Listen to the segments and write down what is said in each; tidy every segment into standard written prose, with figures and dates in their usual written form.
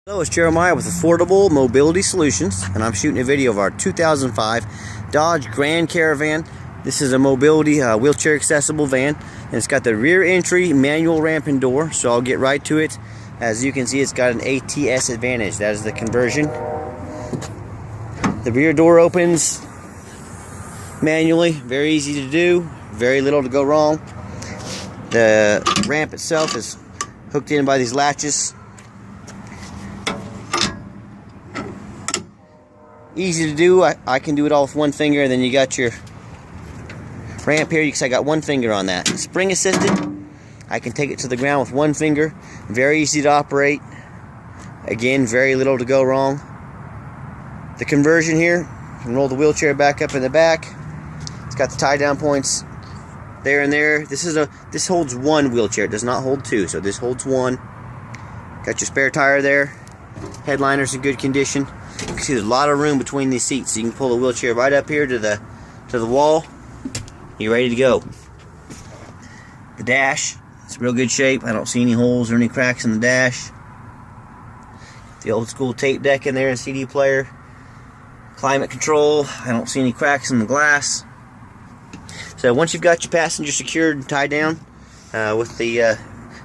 Hello, it's Jeremiah with Affordable Mobility Solutions, and I'm shooting a video of our 2005 Dodge Grand Caravan. This is a mobility wheelchair accessible van, and it's got the rear entry manual ramp and door, so I'll get right to it. As you can see, it's got an ATS Advantage. That is the conversion. The rear door opens manually, very easy to do, very little to go wrong. The ramp itself is hooked in by these latches. Easy to do. I can do it all with one finger, and then you got your ramp here because I got one finger on that. Spring assisted. I can take it to the ground with one finger. Very easy to operate. Again, very little to go wrong. The conversion here, you can roll the wheelchair back up in the back. It's got the tie down points there and there. This holds one wheelchair. It does not hold two, so this holds one. Got your spare tire there. Headliner's in good condition. You can see there's a lot of room between these seats. So you can pull the wheelchair right up here to the wall. You're ready to go. The dash, it's in real good shape. I don't see any holes or any cracks in the dash. The old school tape deck in there and CD player. Climate control, I don't see any cracks in the glass. So once you've got your passenger secured and tied down with the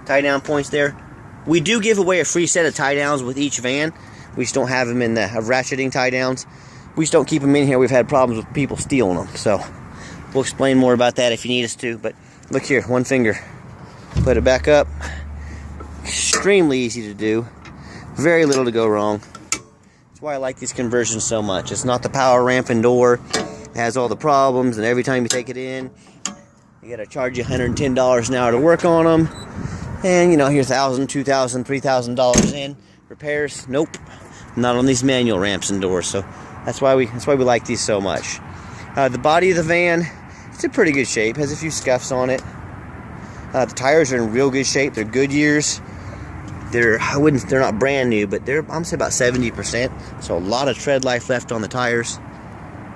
tie down points there, we do give away a free set of tie downs with each van. We just don't have them in the ratcheting tie downs. We just don't keep them in here. We've had problems with people stealing them. So we'll explain more about that if you need us to. But look here, one finger. Put it back up. Extremely easy to do. Very little to go wrong. That's why I like these conversions so much. It's not the power ramp and door. It has all the problems, and every time you take it in, you gotta charge you $110 an hour to work on them. And you know, here's $1,000, $2,000, $3,000 in. Repairs, nope. Not on these manual ramps and doors. So that's why we like these so much. The body of the van, it's in pretty good shape. Has a few scuffs on it. The tires are in real good shape. They're Goodyears. They're not brand new, but they're, I'm gonna say, about 70%. So a lot of tread life left on the tires.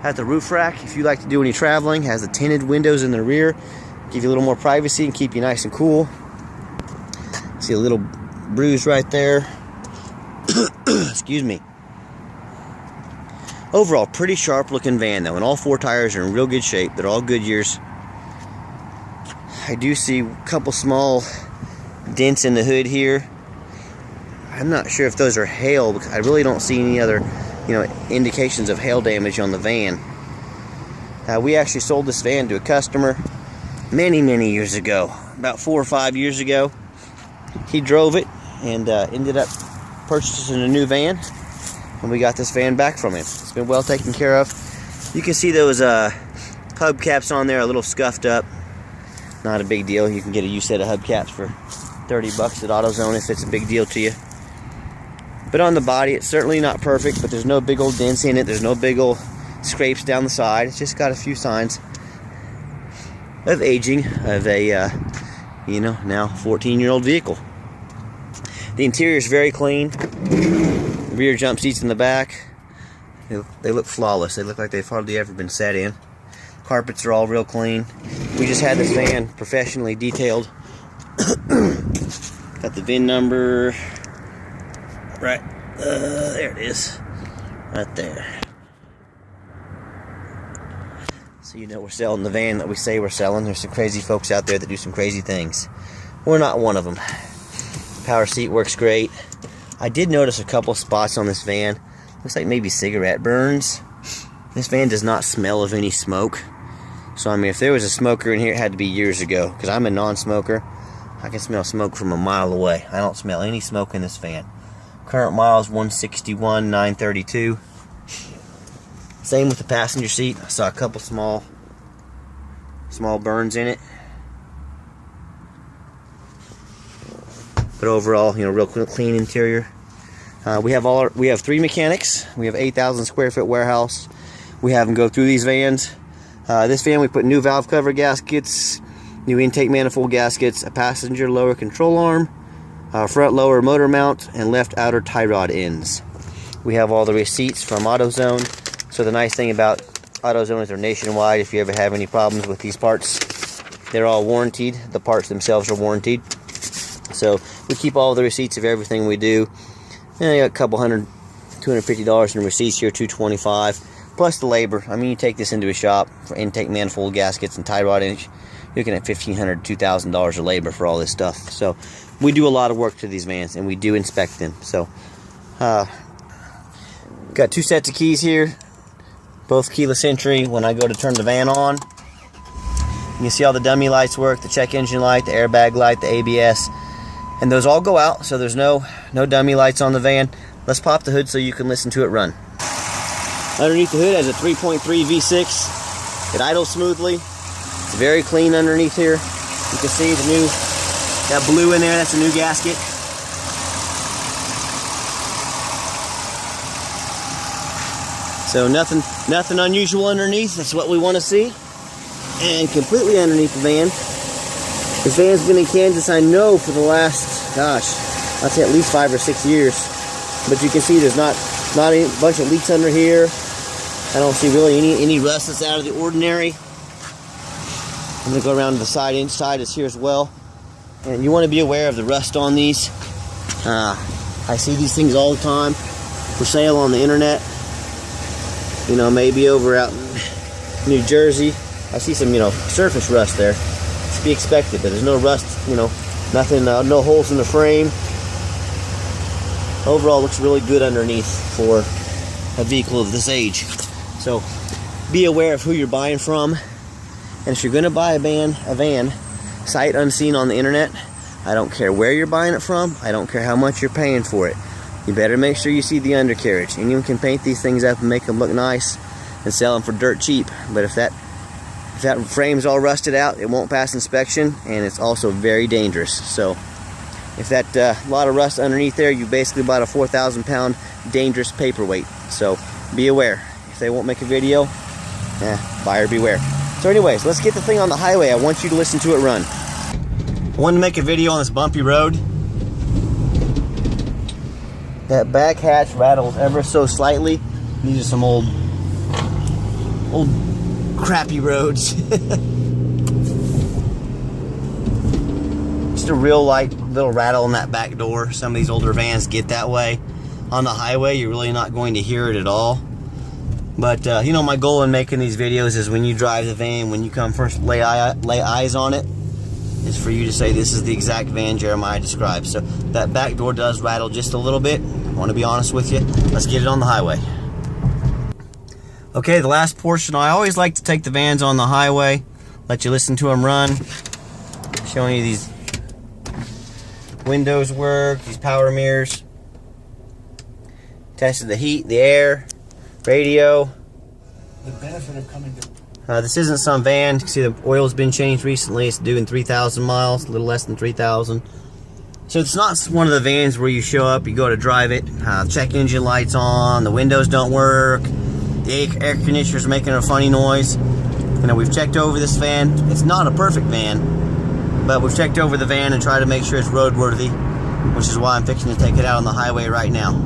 Has the roof rack, if you like to do any traveling. Has the tinted windows in the rear, give you a little more privacy and keep you nice and cool. See a little bruise right there. Excuse me. Overall, pretty sharp looking van though, and all four tires are in real good shape. They're all Goodyears. I do see a couple small dents in the hood here. I'm not sure if those are hail, because I really don't see any other, indications of hail damage on the van. We actually sold this van to a customer many years ago, about 4 or 5 years ago. He drove it and ended up purchasing a new van, and we got this van back from him. It's been well taken care of. You can see those hubcaps on there, a little scuffed up. Not a big deal. You can get a used set of hubcaps for $30 at AutoZone if it's a big deal to you. But on the body, it's certainly not perfect, but there's no big old dents in it. There's no big old scrapes down the side. It's just got a few signs of aging of a, now 14-year-old vehicle. The interior is very clean. Rear jump seats in the back, they look flawless. They look like they've hardly ever been sat in. Carpets are all real clean. We just had this van professionally detailed. Got the VIN number right there. It is right there. So you know we're selling the van that we say we're selling. There's some crazy folks out there that do some crazy things. We're not one of them. Power seat works great. I did notice a couple spots on this van. Looks like maybe cigarette burns. This van does not smell of any smoke. So I mean, if there was a smoker in here, it had to be years ago, because I'm a non-smoker. I can smell smoke from a mile away. I don't smell any smoke in this van. Current miles 161,932. Same with the passenger seat. I saw a couple small burns in it. But overall, real clean interior. We have 3 mechanics. We have 8,000 square foot warehouse. We have them go through these vans. This van, we put new valve cover gaskets, new intake manifold gaskets, a passenger lower control arm, front lower motor mount, and left outer tie rod ends. We have all the receipts from AutoZone. So the nice thing about AutoZone is they're nationwide. If you ever have any problems with these parts, they're all warranted. The parts themselves are warranted. So we keep all the receipts of everything we do. And I got a couple $100, $250 in receipts here, $225, plus the labor. I mean, you take this into a shop for intake manifold gaskets and tie rod inch, you're looking at $1,500 to $2,000 of labor for all this stuff. So we do a lot of work to these vans, and we do inspect them. So got 2 sets of keys here, both keyless entry. When I go to turn the van on, you can see all the dummy lights work, the check engine light, the airbag light, the ABS, and those all go out, so there's no dummy lights on the van. Let's pop the hood so you can listen to it run. Underneath the hood has a 3.3 V6. It idles smoothly. It's very clean underneath here. You can see the new, that blue in there, that's a new gasket. So nothing unusual underneath. That's what we want to see. And completely underneath the van, this van's been in Kansas, I know, for the last, gosh, I'd say at least 5 or 6 years. But you can see there's not a bunch of leaks under here. I don't see really any rust that's out of the ordinary. I'm going to go around to the side. Inside is here as well. And you want to be aware of the rust on these. I see these things all the time for sale on the internet. You know, maybe over out in New Jersey. I see some, surface rust there. It's to be expected, but there's no rust, nothing, no holes in the frame. Overall, looks really good underneath for a vehicle of this age. So, be aware of who you're buying from. And if you're going to buy a van, sight unseen on the internet, I don't care where you're buying it from. I don't care how much you're paying for it. You better make sure you see the undercarriage. Anyone can paint these things up and make them look nice and sell them for dirt cheap. But if that frame's all rusted out, it won't pass inspection, and it's also very dangerous. So if that lot of rust underneath there, you basically bought a 4,000-pound dangerous paperweight. So be aware. If they won't make a video, buyer beware. So anyways, let's get the thing on the highway. I want you to listen to it run. I wanted to make a video on this bumpy road. That back hatch rattles ever so slightly. These are some old crappy roads. Just a real light little rattle in that back door. Some of these older vans get that way. On the highway, you're really not going to hear it at all. But my goal in making these videos is when you drive the van, when you come first lay eyes on it, is for you to say this is the exact van Jeremiah described. So that back door does rattle just a little bit. I want to be honest with you. Let's get it on the highway. Okay, the last portion, I always like to take the vans on the highway, let you listen to them run, showing you these windows work, these power mirrors, tested the heat, the air, radio. The benefit of coming to... This isn't some van. You can see the oil's been changed recently. It's doing 3,000 miles, a little less than 3,000. So it's not one of the vans where you show up, you go to drive it, check engine lights on, the windows don't work, the air conditioner's making a funny noise. We've checked over this van. It's not a perfect van, but we've checked over the van and tried to make sure it's roadworthy, which is why I'm fixing to take it out on the highway right now.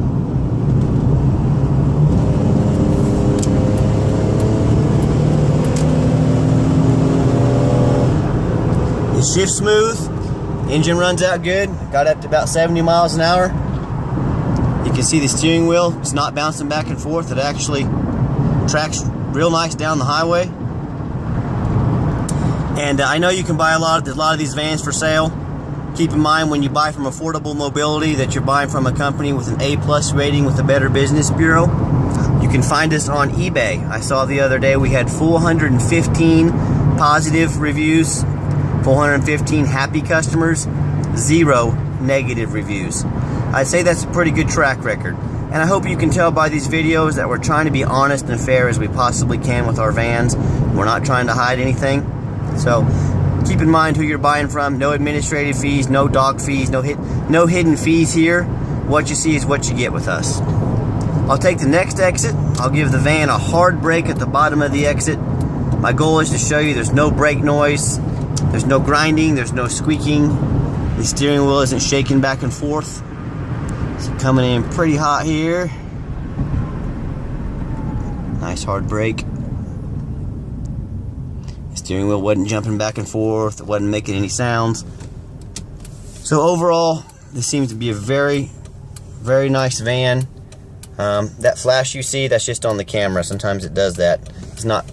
It shifts smooth. Engine runs out good. Got up to about 70 miles an hour. You can see the steering wheel. It's not bouncing back and forth. It actually tracks real nice down the highway. And I know you can buy there's a lot of these vans for sale. Keep in mind when you buy from Affordable Mobility that you're buying from a company with an A+ rating with the Better Business Bureau. You can find us on eBay. I saw the other day we had 415 positive reviews, 415 happy customers, 0 negative reviews. I'd say that's a pretty good track record. And I hope you can tell by these videos that we're trying to be honest and fair as we possibly can with our vans. We're not trying to hide anything. So keep in mind who you're buying from. No administrative fees, no dog fees, no hidden fees here. What you see is what you get with us. I'll take the next exit. I'll give the van a hard brake at the bottom of the exit. My goal is to show you there's no brake noise, there's no grinding, there's no squeaking. The steering wheel isn't shaking back and forth. So coming in pretty hot here. Nice hard brake. The steering wheel wasn't jumping back and forth. It wasn't making any sounds. So overall, this seems to be a very, Very nice van. That flash you see, that's just on the camera. Sometimes it does that. It's not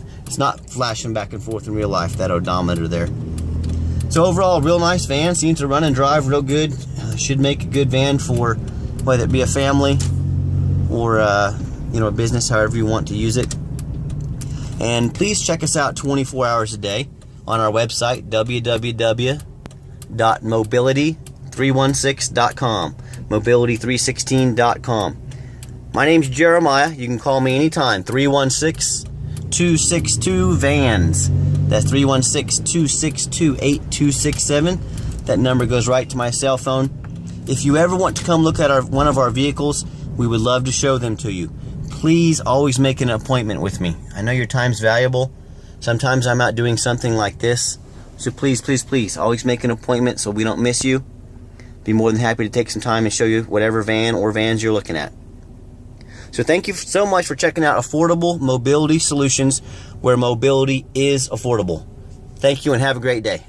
flashing back and forth in real life, that odometer there. So overall, real nice van. Seems to run and drive real good. Should make a good van for whether it be a family or you know, a business, however you want to use it. And please check us out 24 hours a day on our website, www.mobility316.com, mobility316.com. My name's Jeremiah. You can call me anytime, 316-262-VANS. That's 316-262-8267. That number goes right to my cell phone. If you ever want to come look at one of our vehicles, we would love to show them to you. Please always make an appointment with me. I know your time's valuable. Sometimes I'm out doing something like this. So please, please, please, always make an appointment so we don't miss you. Be more than happy to take some time and show you whatever van or vans you're looking at. So thank you so much for checking out Affordable Mobility Solutions, where mobility is affordable. Thank you and have a great day.